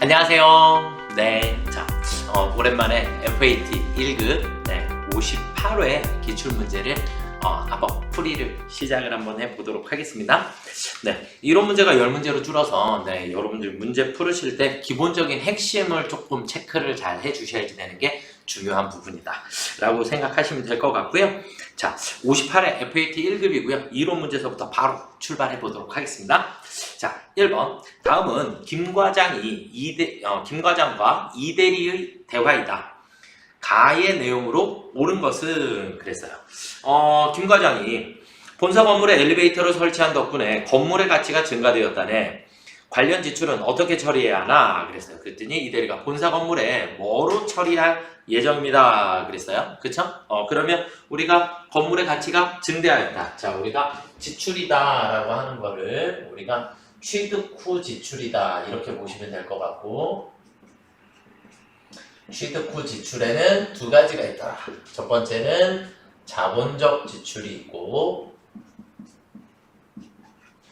안녕하세요. 네, 자, 오랜만에 FAT 1급 58회 기출문제를 한번 풀이를 시작을 한번 해보도록 하겠습니다. 네, 이론 문제가 10문제로 줄어서 여러분들 문제 풀으실 때 기본적인 핵심을 조금 체크를 잘 해주셔야 되는 게 중요한 부분이다 라고 생각하시면 될 것 같고요. 자, 58회 FAT 1급이고요. 이론 문제서부터 바로 출발해 보도록 하겠습니다. 자, 1번. 다음은 김과장과 이대리의 대화이다. 가의 내용으로 옳은 것은 그랬어요. 김과장이 본사 건물에 엘리베이터를 설치한 덕분에 건물의 가치가 증가되었다네. 관련 지출은 어떻게 처리해야 하나? 그랬어요. 그랬더니 이대리가 본사 건물에 뭐로 처리할 예정입니다. 그랬어요. 그쵸? 그러면 우리가 건물의 가치가 증대하였다. 자, 우리가 지출이다 라고 하는 거를 우리가 취득 후 지출이다 이렇게 보시면 될 것 같고, 취득 후 지출에는 두 가지가 있더라. 첫 번째는 자본적 지출이 있고,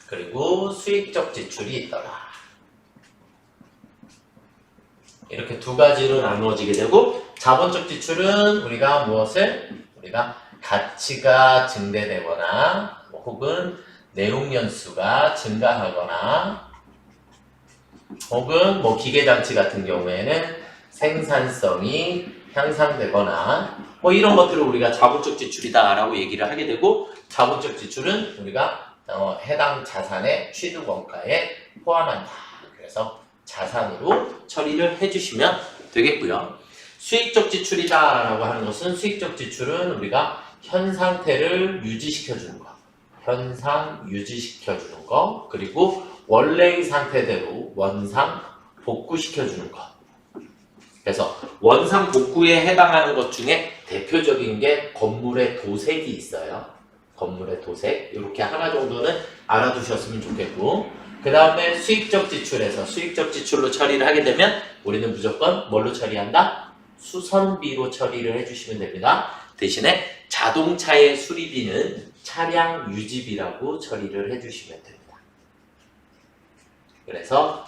그리고 수익적 지출이 있더라. 이렇게 두 가지로 나누어지게 되고, 자본적 지출은 우리가 무엇을? 우리가 가치가 증대되거나 혹은 내용연수가 증가하거나 혹은 기계장치 같은 경우에는 생산성이 향상되거나 이런 것들을 우리가 자본적 지출이다 라고 얘기를 하게 되고, 자본적 지출은 우리가 해당 자산의 취득 원가에 포함한다. 그래서 자산으로 처리를 해주시면 되겠고요. 수익적 지출이다 라고 하는 것은, 수익적 지출은 우리가 현 상태를 유지시켜주는 것, 현상 유지시켜주는 것, 그리고 원래의 상태대로 원상 복구시켜주는 것. 그래서 원상 복구에 해당하는 것 중에 대표적인 게 건물의 도색이 있어요. 건물의 도색, 이렇게 하나 정도는 알아두셨으면 좋겠고, 그 다음에 수익적 지출에서 수익적 지출로 처리를 하게 되면 우리는 무조건 뭘로 처리한다? 수선비로 처리를 해주시면 됩니다. 대신에 자동차의 수리비는 차량 유지비라고 처리를 해주시면 됩니다. 그래서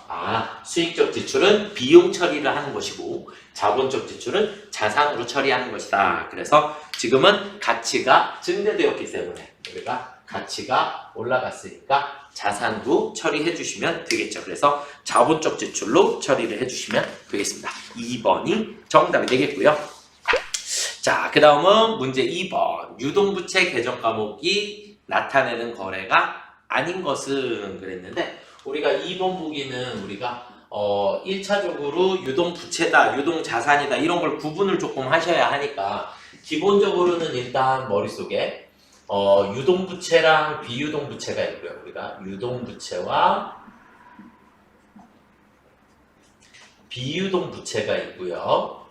수익적 지출은 비용 처리를 하는 것이고, 자본적 지출은 자산으로 처리하는 것이다. 그래서 지금은 가치가 증대되었기 때문에 우리가 가치가 올라갔으니까 자산도 처리해 주시면 되겠죠. 그래서 자본적 지출로 처리를 해 주시면 되겠습니다. 2번이 정답이 되겠고요. 자, 그 다음은 문제 2번. 유동부채 개정 과목이 나타내는 거래가 아닌 것은 그랬는데, 우리가 2번 보기는 우리가 1차적으로 유동부채다, 유동자산이다 이런 걸 구분을 조금 하셔야 하니까, 기본적으로는 일단 머릿속에 유동부채랑 비유동부채가 있고요. 우리가 유동부채와 비유동부채가 있고요.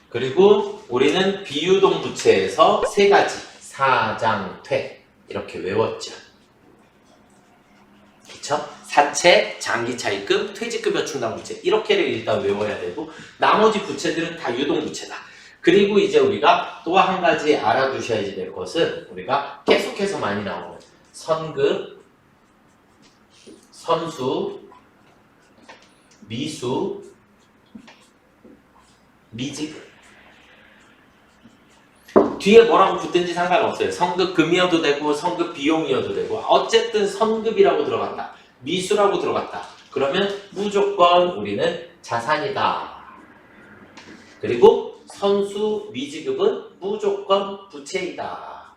그리고 우리는 비유동부채에서 세 가지, 사장퇴 이렇게 외웠죠. 그쵸? 사채, 장기차입금, 퇴직급여 충당부채 이렇게를 일단 외워야 되고, 나머지 부채들은 다 유동부채다. 그리고 이제 우리가 또 한 가지 알아두셔야 될 것은, 우리가 계속해서 많이 나오는 선급, 선수, 미수, 미지급. 뒤에 뭐라고 붙든지 상관없어요. 선급금이어도 되고 선급 비용이어도 되고, 어쨌든 선급이라고 들어갔다, 미수라고 들어갔다, 그러면 무조건 우리는 자산이다. 그리고 선수, 미지급은 무조건 부채이다.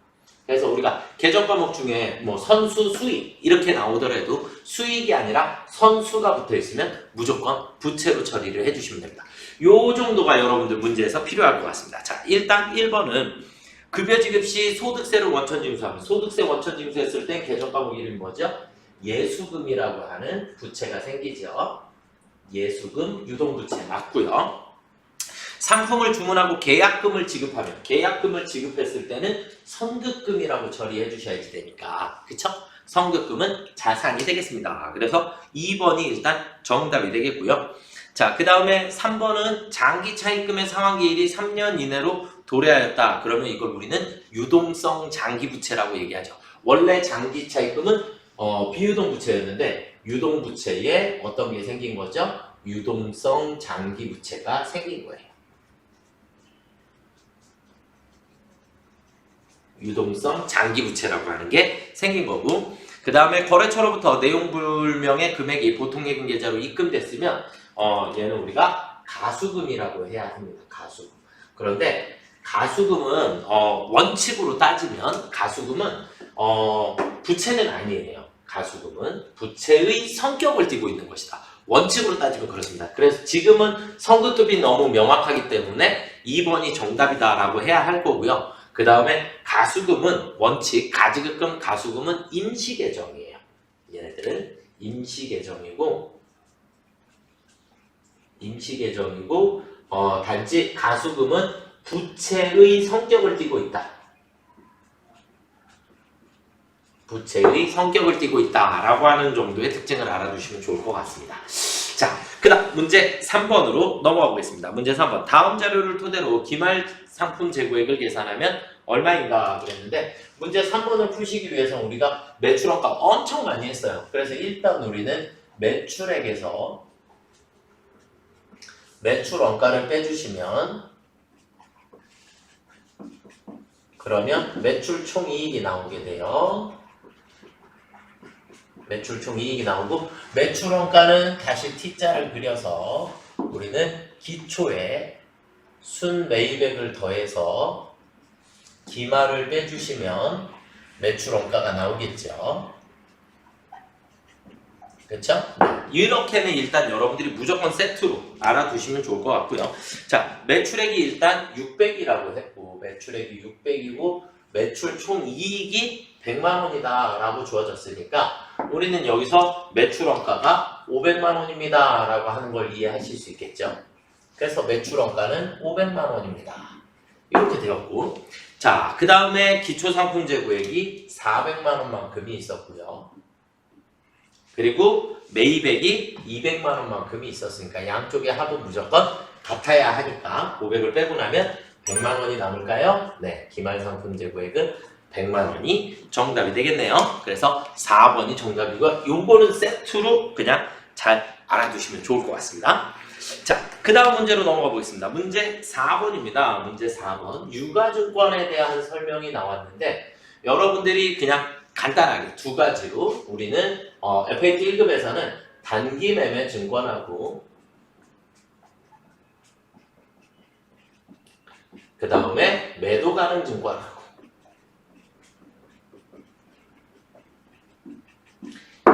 그래서 우리가 개정 과목 중에 선수, 수익 이렇게 나오더라도 수익이 아니라 선수가 붙어 있으면 무조건 부채로 처리를 해주시면 됩니다. 요 정도가 여러분들 문제에서 필요할 것 같습니다. 자, 일단 1번은 급여 지급 시 소득세를 원천 징수하면, 소득세 원천 징수했을 때 개정 과목 이름이 뭐죠? 예수금이라고 하는 부채가 생기죠. 예수금, 유동부채 맞고요. 상품을 주문하고 계약금을 지급하면, 계약금을 지급했을 때는 선급금이라고 처리해 주셔야 되니까, 그쵸? 선급금은 자산이 되겠습니다. 그래서 2번이 일단 정답이 되겠고요. 자, 그 다음에 3번은 장기 차입금의 상환기일이 3년 이내로 도래하였다. 그러면 이걸 우리는 유동성 장기부채라고 얘기하죠. 원래 장기 차입금은 비유동 부채였는데 유동부채에 어떤 게 생긴 거죠? 유동성 장기부채가 생긴 거예요. 유동성 장기부채라고 하는 게 생긴 거고, 그 다음에 거래처로부터 내용불명의 금액이 보통예금 계좌로 입금됐으면 얘는 우리가 가수금이라고 해야 합니다. 가수금. 그런데 가수금은 원칙으로 따지면 가수금은 부채는 아니에요. 가수금은 부채의 성격을 띠고 있는 것이다. 원칙으로 따지면 그렇습니다. 그래서 지금은 성급급이 너무 명확하기 때문에 2번이 정답이다라고 해야 할 거고요. 그 다음에 가수금은 원칙, 가지급금, 가수금은 임시계정이에요. 얘네들은 임시계정이고 단지 가수금은 부채의 성격을 띠고 있다. 부채의 성격을 띠고 있다라고 하는 정도의 특징을 알아두시면 좋을 것 같습니다. 자, 그 다음 문제 3번으로 넘어가 보겠습니다. 문제 3번. 다음 자료를 토대로 기말 상품 재고액을 계산하면 얼마인가 그랬는데, 문제 3번을 푸시기 위해서 우리가 매출원가 엄청 많이 했어요. 그래서 일단 우리는 매출액에서 매출원가를 빼주시면, 그러면 매출 총이익이 나오게 돼요. 매출 총이익이 나오고, 매출원가는 다시 T자를 그려서 우리는 기초에 순매입액을 더해서 기말을 빼주시면 매출원가가 나오겠죠. 그렇죠? 이렇게는 일단 여러분들이 무조건 세트로 알아두시면 좋을 것 같고요. 자, 매출액이 일단 600이라고 했고, 매출액이 600이고 매출 총이익이 100만 원이다 라고 주어졌으니까 우리는 여기서 매출원가가 500만 원입니다 라고 하는 걸 이해하실 수 있겠죠. 그래서 매출원가는 500만 원입니다. 이렇게 되었고, 자, 그 다음에 기초상품 재고액이 400만 원만큼이 있었고요. 그리고 매입액이 200만 원만큼이 있었으니까 양쪽의 합은 무조건 같아야 하니까 500을 빼고 나면 100만 원이 남을까요? 네, 기말상품 재고액은 100만 원이 정답이 되겠네요. 그래서 4번이 정답이고, 요거는 세트로 그냥 잘 알아두시면 좋을 것 같습니다. 자, 그 다음 문제로 넘어가 보겠습니다. 문제 4번입니다. 문제 4번. 유가증권에 대한 설명이 나왔는데, 여러분들이 그냥 간단하게 두 가지로 우리는 FAT 1급에서는 단기 매매 증권하고 그 다음에 매도 가능 증권하고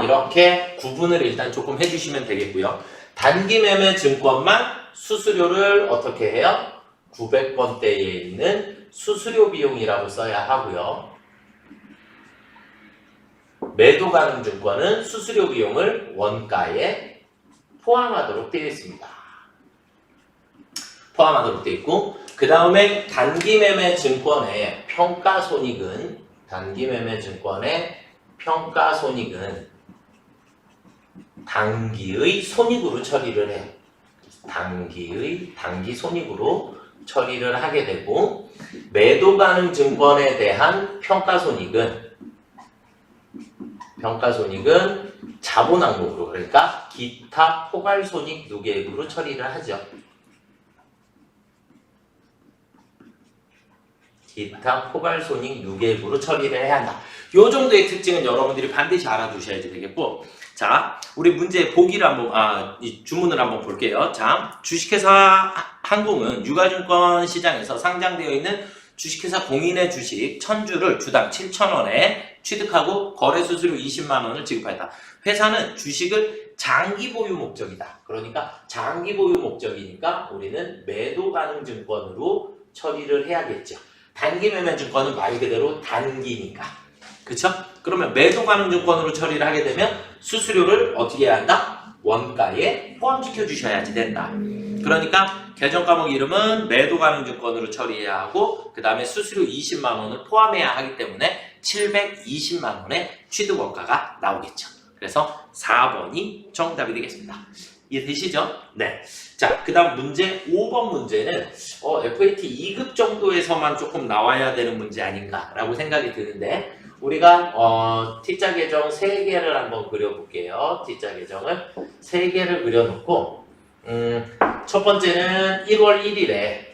이렇게 구분을 일단 조금 해주시면 되겠고요. 단기 매매 증권만 수수료를 어떻게 해요? 900번대에 있는 수수료 비용이라고 써야 하고요. 매도 가능 증권은 수수료 비용을 원가에 포함하도록 되어 있습니다. 포함하도록 되어 있고, 그 다음에 단기 매매 증권의 평가손익은 단기의 손익으로 처리를 해요. 단기 손익으로 처리를 하게 되고, 매도 가능 증권에 대한 평가손익은 자본 항목으로, 그러니까 기타 포괄손익 누계액으로 처리를 하죠. 기타 포괄손익 누계액으로 처리를 해야 한다. 요 정도의 특징은 여러분들이 반드시 알아두셔야 되겠고, 자, 우리 문제 보기를 한번, 이 주문을 한번 볼게요. 자, 주식회사 항공은 유가증권 시장에서 상장되어 있는 주식회사 공인의 주식 1000주를 주당 7,000원에 취득하고 거래 수수료 20만 원을 지급하였다. 회사는 주식을 장기 보유 목적이다. 그러니까 장기 보유 목적이니까 우리는 매도 가능 증권으로 처리를 해야겠죠. 단기 매매 증권은 말 그대로 단기니까. 그쵸? 그러면 매도 가능 증권으로 처리를 하게 되면 수수료를 어떻게 해야 한다? 원가에 포함시켜 주셔야지 된다. 그러니까 계정 과목 이름은 매도 가능 증권으로 처리해야 하고, 그 다음에 수수료 20만 원을 포함해야 하기 때문에 720만 원의 취득 원가가 나오겠죠. 그래서 4번이 정답이 되겠습니다. 이해되시죠? 네. 자, 그 다음 문제 5번 문제는 FAT 2급 정도에서만 조금 나와야 되는 문제 아닌가라고 생각이 드는데, 우리가 T자 계정 3개를 한번 그려볼게요. T자 계정을 3개를 그려놓고 첫 번째는 1월 1일에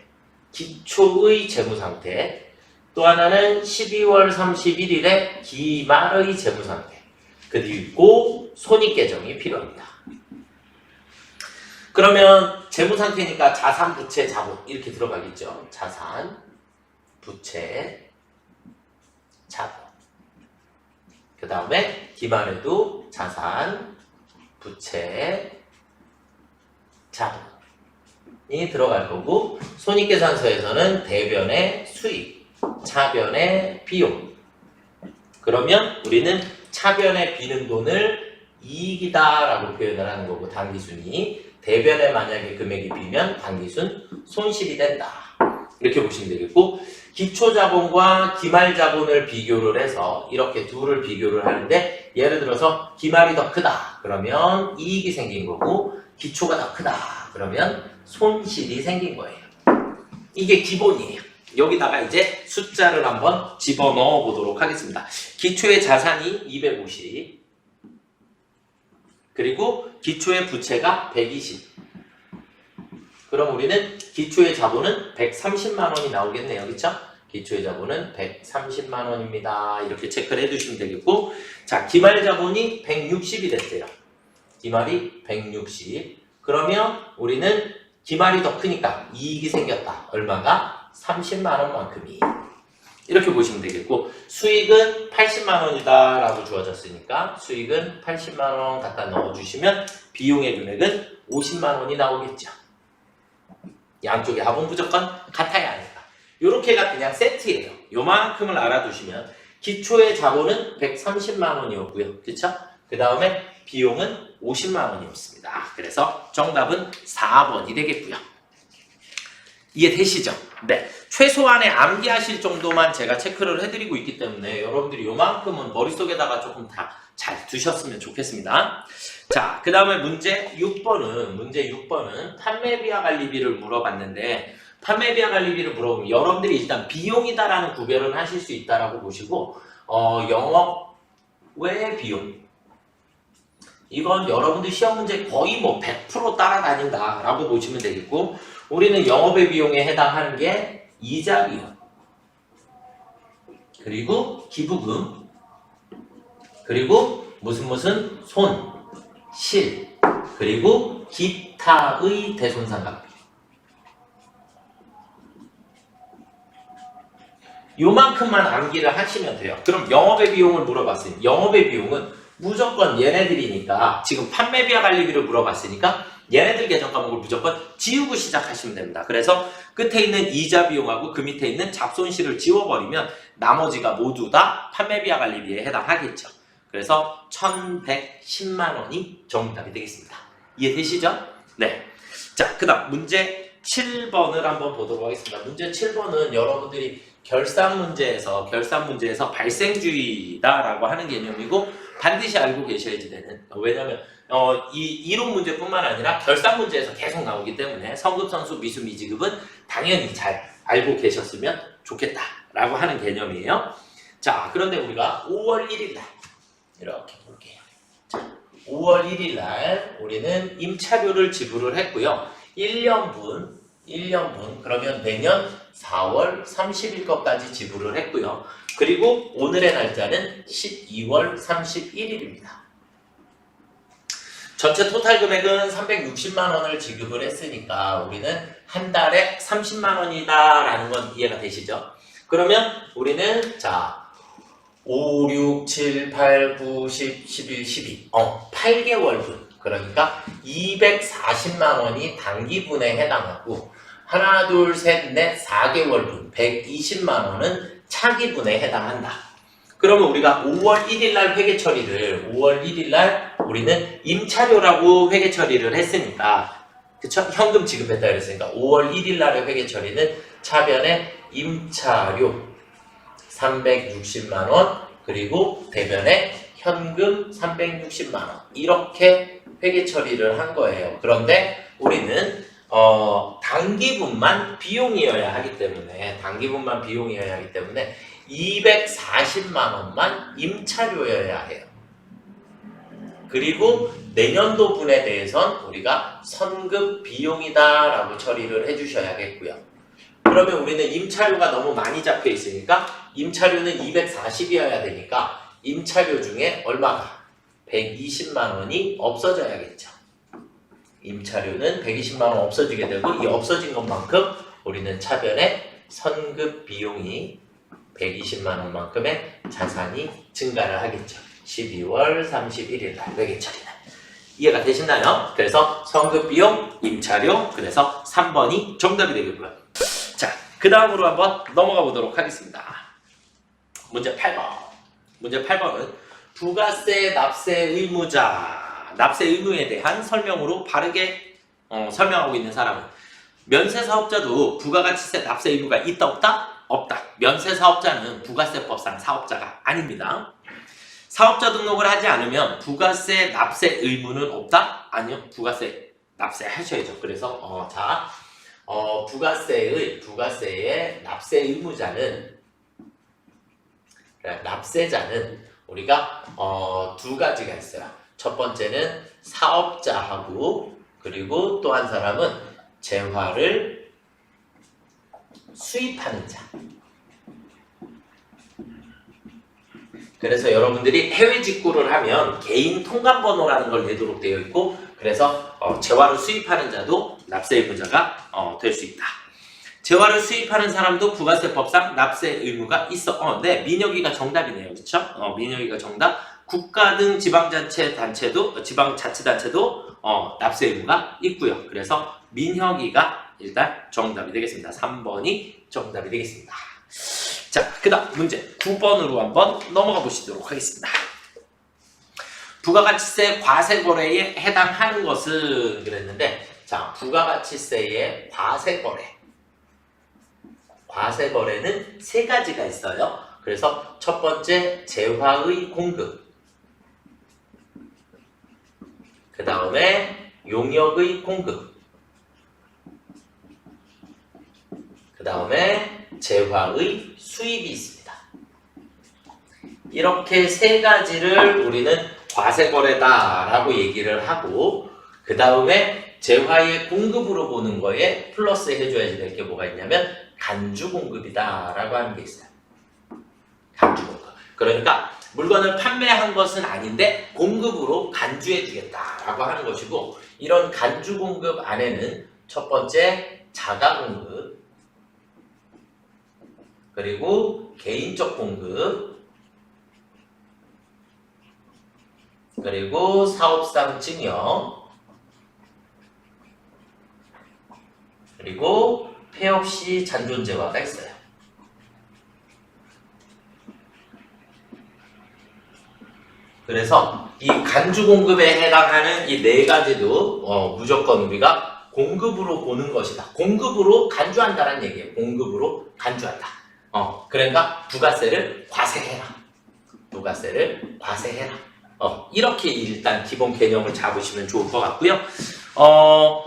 기초의 재무상태, 또 하나는 12월 31일에 기말의 재무상태, 그리고 손익계정이 필요합니다. 그러면 재무상태니까 자산, 부채, 자본 이렇게 들어가겠죠. 자산, 부채, 자본. 그 다음에 기말에도 자산, 부채, 자본이 들어갈 거고, 손익계산서에서는 대변의 수익, 차변의 비용. 그러면 우리는 차변에 비는 돈을 이익이다 라고 표현을 하는 거고, 당기순이 대변에 만약에 금액이 비면 당기순 손실이 된다, 이렇게 보시면 되겠고, 기초자본과 기말자본을 비교를 해서 이렇게 둘을 비교를 하는데, 예를 들어서 기말이 더 크다 그러면 이익이 생긴 거고, 기초가 더 크다 그러면 손실이 생긴 거예요. 이게 기본이에요. 여기다가 이제 숫자를 한번 집어넣어 보도록 하겠습니다. 기초의 자산이 250, 그리고 기초의 부채가 120. 그럼 우리는 기초의 자본은 130만 원이 나오겠네요. 그쵸? 기초의 자본은 130만 원입니다. 이렇게 체크를 해두시면 되겠고, 자, 기말 자본이 160이 됐대요. 기말이 160. 그러면 우리는 기말이 더 크니까 이익이 생겼다. 얼마가? 30만 원만큼이. 이렇게 보시면 되겠고, 수익은 80만 원이다 라고 주어졌으니까 수익은 80만 원 갖다 넣어주시면 비용의 금액은 50만 원이 나오겠죠. 양쪽의 합은 무조건 같아야 하니까. 요렇게가 그냥 세트예요. 요만큼을 알아두시면 기초의 자본은 130만 원이었고요. 그쵸? 그 다음에 비용은 50만 원이었습니다. 그래서 정답은 4번이 되겠고요. 이해되시죠? 네. 최소한의 암기하실 정도만 제가 체크를 해드리고 있기 때문에 여러분들이 요만큼은 머릿속에다가 조금 다 잘 두셨으면 좋겠습니다. 자, 그 다음에 문제 6번은 판매비와 관리비를 물어봤는데, 판매비와 관리비를 물어보면 여러분들이 일단 비용이다라는 구별은 하실 수 있다라고 보시고, 영업외 비용. 이건 여러분들 시험 문제 거의 뭐 100% 따라다닌다라고 보시면 되겠고, 우리는 영업외 비용에 해당하는 게 이자 비용, 그리고 기부금, 그리고 무슨 손, 실, 그리고 기타의 대손상각비. 요만큼만 암기를 하시면 돼요. 그럼 영업외 비용을 물어봤으니 영업외 비용은 무조건 얘네들이니까, 지금 판매비와 관리비를 물어봤으니까 얘네들 계정 과목을 무조건 지우고 시작하시면 됩니다. 그래서 끝에 있는 이자 비용하고 그 밑에 있는 잡손실을 지워버리면 나머지가 모두 다 판매비와 관리비에 해당하겠죠. 그래서 1110만 원이 정답이 되겠습니다. 이해되시죠? 네. 자, 그 다음 문제 7번을 한번 보도록 하겠습니다. 문제 7번은 여러분들이 결산 문제에서 발생주의다라고 하는 개념이고, 반드시 알고 계셔야지 되는, 왜냐면 이 이론 문제뿐만 아니라 결산 문제에서 계속 나오기 때문에 성급, 선수, 미수, 미지급은 당연히 잘 알고 계셨으면 좋겠다라고 하는 개념이에요. 자, 그런데 우리가 5월 1일 날 이렇게 볼게요. 자, 5월 1일 날 우리는 임차료를 지불을 했고요. 1년분 그러면 내년 4월 30일 것까지 지불을 했고요. 그리고 오늘의 날짜는 12월 31일입니다. 전체 토탈 금액은 360만 원을 지급을 했으니까 우리는 한 달에 30만 원이다 라는 건 이해가 되시죠? 그러면 우리는 자 5, 6, 7, 8, 9, 10, 11, 12 8개월분, 그러니까 240만 원이 단기분에 해당하고, 하나, 둘, 셋, 넷, 4개월분 120만 원은 차기분에 해당한다. 그러면 우리가 5월 1일 날 회계 처리를, 5월 1일 날 우리는 임차료라고 회계 처리를 했으니까, 그쵸? 현금 지급했다 그랬으니까 5월 1일 날의 회계 처리는 차변에 임차료 360만 원, 그리고 대변에 현금 360만 원, 이렇게 회계 처리를 한 거예요. 그런데 우리는 단기분만 비용이어야 하기 때문에 240만 원만 임차료여야 해요. 그리고 내년도 분에 대해선 우리가 선급 비용이다라고 처리를 해주셔야겠고요. 그러면 우리는 임차료가 너무 많이 잡혀 있으니까 임차료는 240이어야 되니까 임차료 중에 얼마가? 120만 원이 없어져야겠죠. 임차료는 120만 원 없어지게 되고 이 없어진 것만큼 우리는 차변에 선급 비용이 120만 원만큼의 자산이 증가를 하겠죠. 12월 31일 날 매개처리는. 이해가 되시나요? 그래서 선급 비용, 임차료, 그래서 3번이 정답이 되겠고요. 자, 그 다음으로 한번 넘어가 보도록 하겠습니다. 문제 8번. 문제 8번은 부가세 납세 의무자, 납세 의무에 대한 설명으로 바르게 설명하고 있는 사람은 면세 사업자도 부가가치세 납세 의무가 있다 없다? 없다. 면세 사업자는 부가세법상 사업자가 아닙니다. 사업자 등록을 하지 않으면 부가세 납세 의무는 없다? 아니요. 부가세 납세 하셔야죠. 그래서 부가세의 납세 의무자는 납세자는 우리가 두 가지가 있어요. 첫 번째는 사업자하고 그리고 또 한 사람은 재화를 수입하는 자. 그래서 여러분들이 해외 직구를 하면 개인 통관번호라는 걸 내도록 되어 있고 그래서 재화를 수입하는 자도 납세 의무자가 될 수 있다. 재화를 수입하는 사람도 부가세법상 납세 의무가 있어. 네, 민혁이가 정답이네요. 그렇죠? 민혁이가 정답. 국가 등 지방자치단체도 납세 의무가 있고요. 그래서 민혁이가 일단 정답이 되겠습니다. 3번이 정답이 되겠습니다. 자, 그 다음 문제 9번으로 한번 넘어가 보시도록 하겠습니다. 부가가치세 과세거래에 해당하는 것은 그랬는데 자, 부가가치세의 과세거래는 세 가지가 있어요. 그래서 첫 번째 재화의 공급, 그 다음에 용역의 공급, 그 다음에 재화의 수입이 있습니다. 이렇게 세 가지를 우리는 과세거래다라고 얘기를 하고 그 다음에 재화의 공급으로 보는 거에 플러스 해줘야지 될 게 뭐가 있냐면 간주공급이다라고 하는 게 있어요. 간주공급. 그러니까 물건을 판매한 것은 아닌데 공급으로 간주해주겠다라고 하는 것이고 이런 간주공급 안에는 첫 번째 자가공급 그리고 개인적 공급 그리고 사업상 증여 그리고 폐업시 잔존재화가 있어요. 그래서 이 간주공급에 해당하는 이 네 가지도 무조건 우리가 공급으로 보는 것이다. 공급으로 간주한다는 얘기예요. 공급으로 간주한다. 그러니까 부가세를 과세해라. 부가세를 과세해라. 이렇게 일단 기본 개념을 잡으시면 좋을 것 같고요.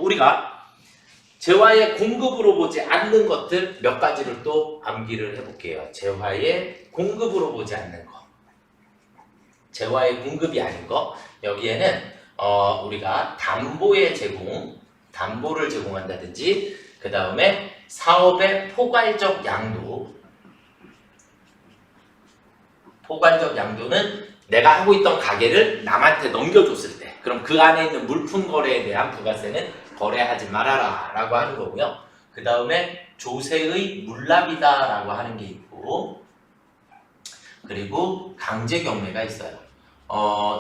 우리가 재화의 공급으로 보지 않는 것들 몇 가지를 또 암기를 해볼게요. 재화의 공급으로 보지 않는 거. 재화의 공급이 아닌 거. 여기에는 우리가 담보를 제공한다든지 그 다음에 사업의 포괄적 양도는 내가 하고 있던 가게를 남한테 넘겨줬을 때 그럼 그 안에 있는 물품 거래에 대한 부가세는 거래하지 말아라 라고 하는 거고요. 그 다음에 조세의 물납이다 라고 하는 게 있고 그리고 강제 경매가 있어요.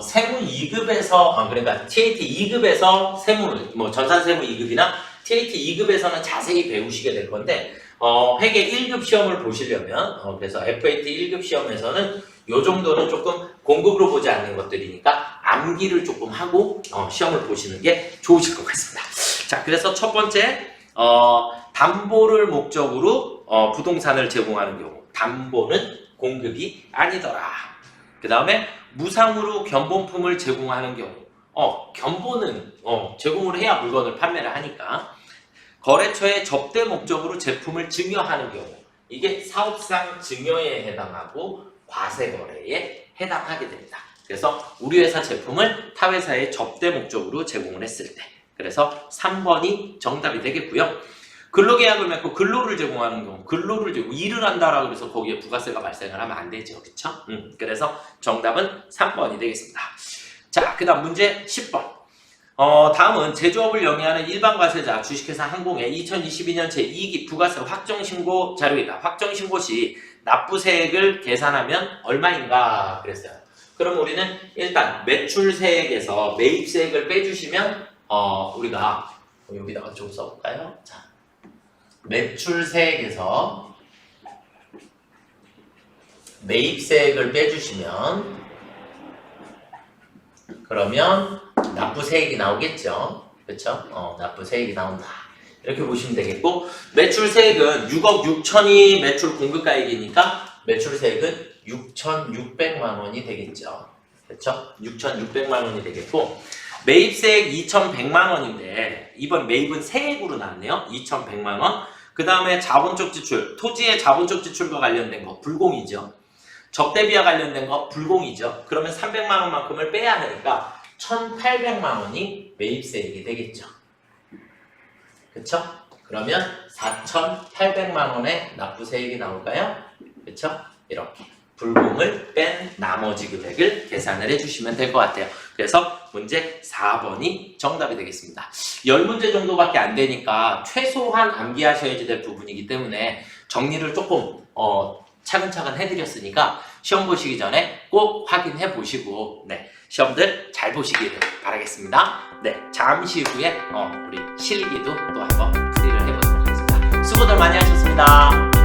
세무 2급에서 그러니까 TAT 2급에서 세무를 전산 세무 2급이나 TAT 2급에서는 자세히 배우시게 될 건데 회계 1급 시험을 보시려면 그래서 FAT 1급 시험에서는 요 정도는 조금 공급으로 보지 않는 것들이니까 암기를 조금 하고 시험을 보시는 게 좋으실 것 같습니다. 자, 그래서 첫 번째 담보를 목적으로 부동산을 제공하는 경우 담보는 공급이 아니더라. 그 다음에 무상으로 견본품을 제공하는 경우 견본은 제공을 해야 물건을 판매를 하니까 거래처에 접대 목적으로 제품을 증여하는 경우 이게 사업상 증여에 해당하고 과세거래에 해당하게 됩니다. 그래서 우리 회사 제품을 타 회사에 접대 목적으로 제공을 했을 때, 그래서 3번이 정답이 되겠고요. 근로계약을 맺고 근로를 제공하는 경우, 일을 한다라고 해서 거기에 부가세가 발생을 하면 안 되죠. 그렇죠? 그래서 정답은 3번이 되겠습니다. 자, 그 다음 문제 10번. 다음은 제조업을 영위하는 일반 과세자 주식회사 항공의 2022년 제2기 부가세 확정신고 자료이다. 확정신고 시 납부세액을 계산하면 얼마인가 그랬어요. 그럼 우리는 일단 매출세액에서 매입세액을 빼주시면 우리가 여기다가 좀 써볼까요? 자, 매출세액에서 매입세액을 빼주시면 그러면 납부세액이 나오겠죠. 그렇죠? 납부세액이 나온다. 이렇게 보시면 되겠고, 매출세액은 6억 6천이 매출 공급가액이니까 매출세액은 6,600만 원이 되겠죠. 그렇죠? 6,600만 원이 되겠고, 매입세액 2,100만 원인데 이번 매입은 세액으로 나왔네요. 2,100만 원. 그 다음에 자본적 지출, 토지의 자본적 지출과 관련된 거 불공이죠. 적대비와 관련된 거 불공이죠. 그러면 300만 원만큼을 빼야 하니까 1,800만 원이 매입세액이 되겠죠. 그쵸? 그러면 4,800만 원의 납부세액이 나올까요? 그쵸? 이렇게 불공을 뺀 나머지 금액을 계산을 해주시면 될 것 같아요. 그래서 문제 4번이 정답이 되겠습니다. 10문제 정도밖에 안 되니까 최소한 암기하셔야지 될 부분이기 때문에 정리를 조금 차근차근 해드렸으니까 시험 보시기 전에 꼭 확인해 보시고 시험들 잘 보시기를 바라겠습니다. 잠시 후에 우리 실기도 또 한번 풀이를 해보도록 하겠습니다. 수고들 많이 하셨습니다.